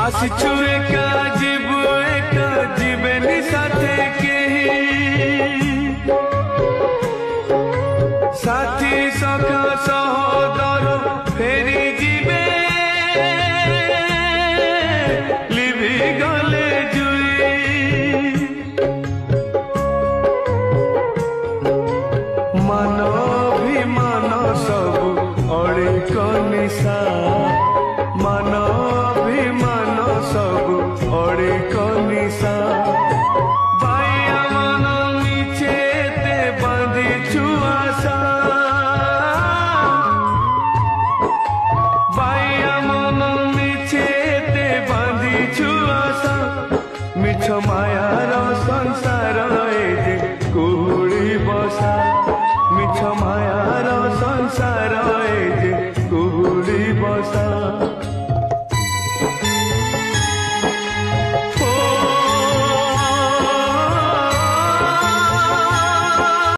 आसिछु एका जीवेनी साथे केही साथी सखा सहोदर फेरी जीवे लिभि गले जुई मान अभिमान सबु अड़िक निशा मान अभिमान सबु अड़िक निशा बाया मन मिछेते बांधी छुआशा बाया मन मिछेते बांधी छुआशा मिछ मायार संसार जे कुहुड़ी बसा मिछ मायार संसार जे कुहुड़ी बसा।